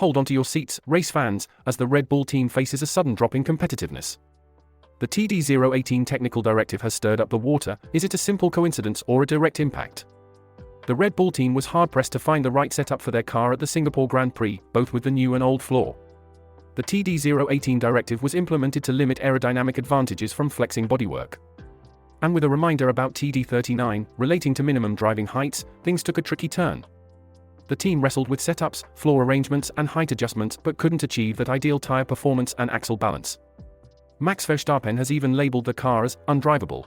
hold onto your seats, race fans, as the Red Bull team faces a sudden drop in competitiveness. The TD018 technical directive has stirred up the water. Is it a simple coincidence or a direct impact? The Red Bull team was hard-pressed to find the right setup for their car at the Singapore Grand Prix, both with the new and old floor. The TD018 directive was implemented to limit aerodynamic advantages from flexing bodywork. And with a reminder about TD39, relating to minimum driving heights, things took a tricky turn. The team wrestled with setups, floor arrangements and height adjustments but couldn't achieve that ideal tire performance and axle balance. Max Verstappen has even labeled the car as undrivable.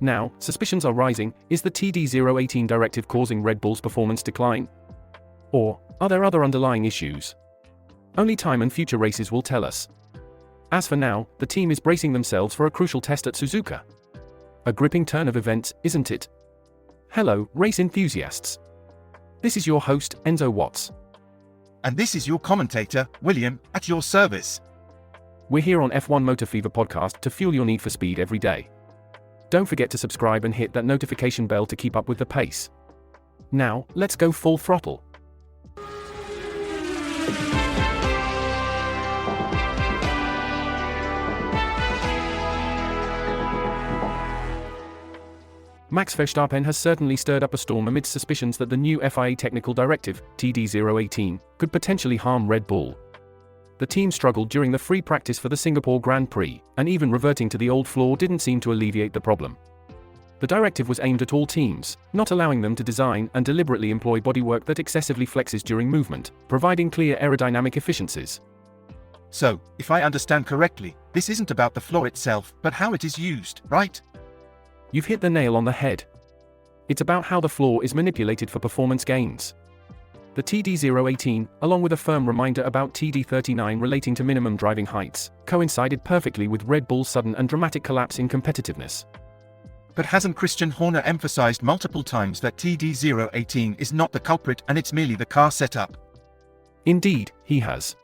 Now, suspicions are rising. Is the TD018 directive causing Red Bull's performance decline? Or are there other underlying issues? Only time and future races will tell us. As for now, the team is bracing themselves for a crucial test at Suzuka. A gripping turn of events, isn't it? Hello, race enthusiasts. This is your host, Enzo Watts. And this is your commentator, William, at your service. We're here on F1 Motor Fever podcast to fuel your need for speed every day. Don't forget to subscribe and hit that notification bell to keep up with the pace. Now, let's go full throttle. Max Verstappen has certainly stirred up a storm amidst suspicions that the new FIA technical directive, TD018, could potentially harm Red Bull. The team struggled during the free practice for the Singapore Grand Prix, and even reverting to the old floor didn't seem to alleviate the problem. The directive was aimed at all teams, not allowing them to design and deliberately employ bodywork that excessively flexes during movement, providing clear aerodynamic efficiencies. So, if I understand correctly, this isn't about the floor itself, but how it is used, right? You've hit the nail on the head. It's about how the floor is manipulated for performance gains. The TD018, along with a firm reminder about TD39 relating to minimum driving heights, coincided perfectly with Red Bull's sudden and dramatic collapse in competitiveness. But hasn't Christian Horner emphasized multiple times that TD018 is not the culprit and it's merely the car setup? Indeed, he has.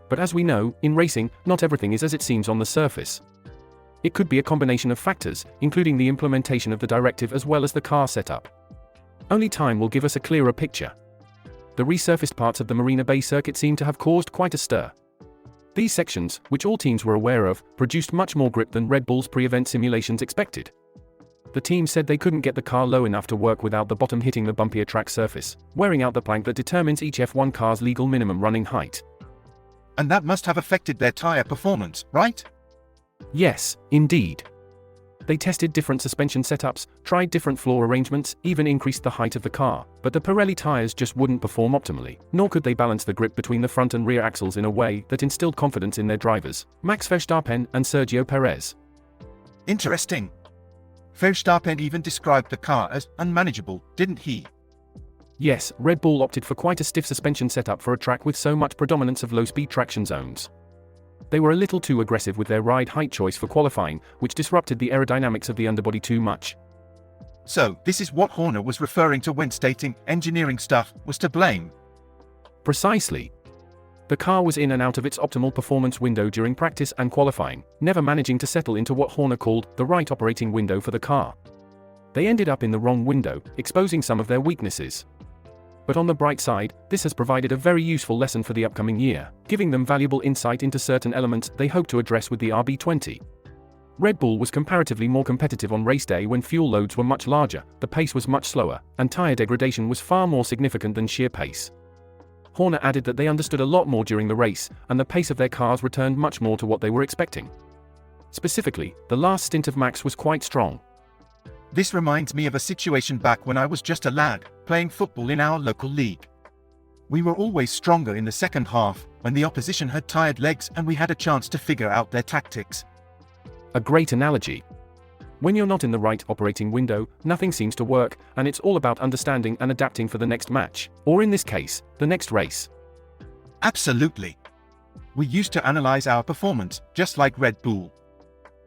But as we know, in racing, not everything is as it seems on the surface. It could be a combination of factors, including the implementation of the directive as well as the car setup. Only time will give us a clearer picture. The resurfaced parts of the Marina Bay circuit seem to have caused quite a stir. These sections, which all teams were aware of, produced much more grip than Red Bull's pre-event simulations expected. The team said they couldn't get the car low enough to work without the bottom hitting the bumpier track surface, wearing out the plank that determines each F1 car's legal minimum running height. And that must have affected their tire performance, right? Yes, indeed. They tested different suspension setups, tried different floor arrangements, even increased the height of the car, but the Pirelli tires just wouldn't perform optimally, nor could they balance the grip between the front and rear axles in a way that instilled confidence in their drivers, Max Verstappen and Sergio Perez. Interesting. Verstappen even described the car as unmanageable, didn't he? Yes, Red Bull opted for quite a stiff suspension setup for a track with so much predominance of low-speed traction zones. They were a little too aggressive with their ride height choice for qualifying, which disrupted the aerodynamics of the underbody too much. So, this is what Horner was referring to when stating engineering stuff was to blame. Precisely. The car was in and out of its optimal performance window during practice and qualifying, never managing to settle into what Horner called the right operating window for the car. They ended up in the wrong window, exposing some of their weaknesses. But on the bright side, this has provided a very useful lesson for the upcoming year, giving them valuable insight into certain elements they hope to address with the RB20. Red Bull was comparatively more competitive on race day when fuel loads were much larger, the pace was much slower, and tire degradation was far more significant than sheer pace. Horner added that they understood a lot more during the race, and the pace of their cars returned much more to what they were expecting. Specifically, the last stint of Max was quite strong. This reminds me of a situation back when I was just a lad, playing football in our local league. We were always stronger in the second half, when the opposition had tired legs and we had a chance to figure out their tactics. A great analogy. When you're not in the right operating window, nothing seems to work, and it's all about understanding and adapting for the next match, or in this case, the next race. Absolutely. We used to analyze our performance, just like Red Bull.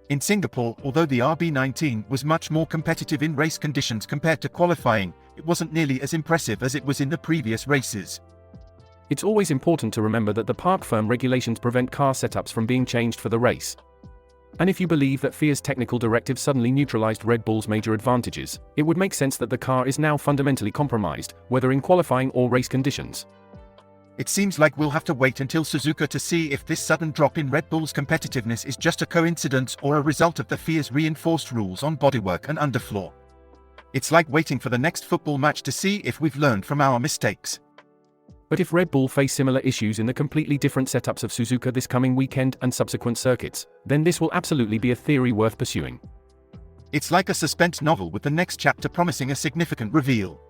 In Singapore, although the RB19 was much more competitive in race conditions compared to qualifying, it wasn't nearly as impressive as it was in the previous races. It's always important to remember that the park firm regulations prevent car setups from being changed for the race. And if you believe that FIA's technical directive suddenly neutralized Red Bull's major advantages, it would make sense that the car is now fundamentally compromised, whether in qualifying or race conditions. It seems like we'll have to wait until Suzuka to see if this sudden drop in Red Bull's competitiveness is just a coincidence or a result of the FIA's reinforced rules on bodywork and underfloor. It's like waiting for the next football match to see if we've learned from our mistakes. But if Red Bull face similar issues in the completely different setups of Suzuka this coming weekend and subsequent circuits, then this will absolutely be a theory worth pursuing. It's like a suspense novel with the next chapter promising a significant reveal.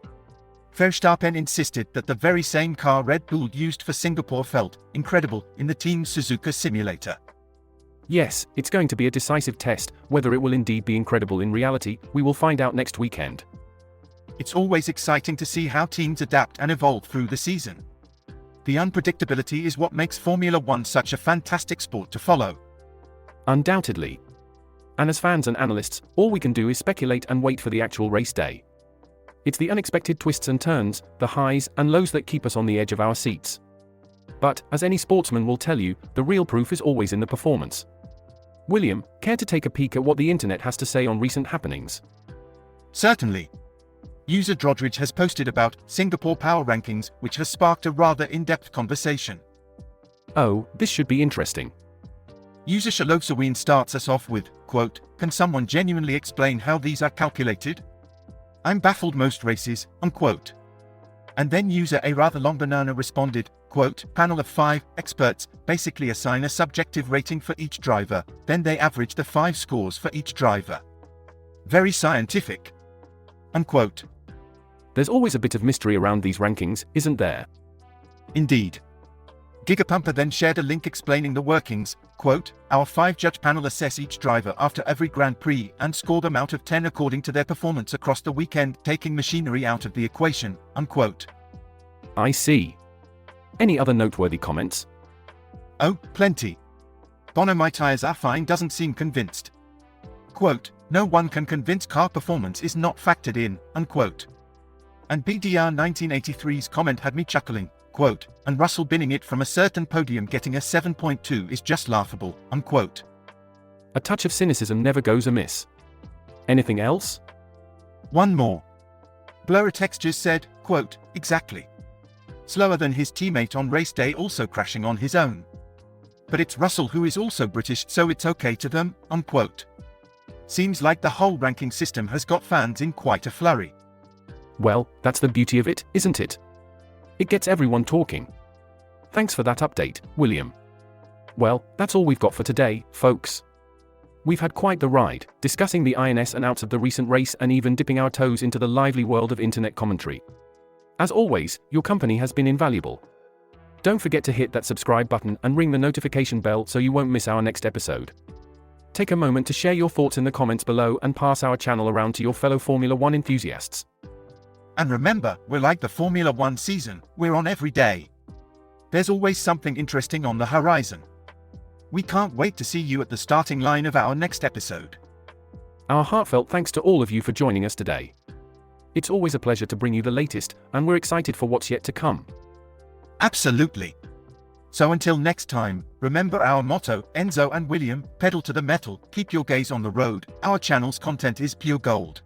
Verstappen insisted that the very same car Red Bull used for Singapore felt incredible in the team's Suzuka simulator. Yes, it's going to be a decisive test. Whether it will indeed be incredible in reality, we will find out next weekend. It's always exciting to see how teams adapt and evolve through the season. The unpredictability is what makes Formula One such a fantastic sport to follow. Undoubtedly. And as fans and analysts, all we can do is speculate and wait for the actual race day. It's the unexpected twists and turns, the highs and lows that keep us on the edge of our seats. But, as any sportsman will tell you, the real proof is always in the performance. William, care to take a peek at what the internet has to say on recent happenings? Certainly. User Drodridge has posted about Singapore Power Rankings, which has sparked a rather in-depth conversation. Oh, this should be interesting. User Shalosaween starts us off with, quote, "Can someone genuinely explain how these are calculated? I'm baffled most races," unquote. And then user A rather long banana responded, quote, "Panel of 5 experts basically assign a subjective rating for each driver, then they average the 5 scores for each driver. Very scientific," unquote. There's always a bit of mystery around these rankings, isn't there? Indeed. Gigapumper then shared a link explaining the workings, quote, "Our 5-judge panel assess each driver after every Grand Prix and score them out of 10 according to their performance across the weekend, taking machinery out of the equation," unquote. I see. Any other noteworthy comments? Oh, plenty. Bono My tires are fine doesn't seem convinced. Quote, "No one can convince car performance is not factored in," unquote. And BDR 1983's comment had me chuckling, quote, "And Russell binning it from a certain podium getting a 7.2 is just laughable," unquote. A touch of cynicism never goes amiss. Anything else? One more. Blur Textures said, quote, "Exactly. Slower than his teammate on race day, also crashing on his own. But it's Russell who is also British, so it's okay to them," unquote. Seems like the whole ranking system has got fans in quite a flurry. Well, that's the beauty of it, isn't it? It gets everyone talking. Thanks for that update, William. Well, that's all we've got for today, folks. We've had quite the ride, discussing the ins and outs of the recent race and even dipping our toes into the lively world of internet commentary. As always, your company has been invaluable. Don't forget to hit that subscribe button and ring the notification bell so you won't miss our next episode. Take a moment to share your thoughts in the comments below and pass our channel around to your fellow Formula One enthusiasts. And remember, we're like the Formula One season, we're on every day. There's always something interesting on the horizon. We can't wait to see you at the starting line of our next episode. Our heartfelt thanks to all of you for joining us today. It's always a pleasure to bring you the latest, and we're excited for what's yet to come. Absolutely. So until next time, remember our motto, Enzo and William, pedal to the metal, keep your gaze on the road, our channel's content is pure gold.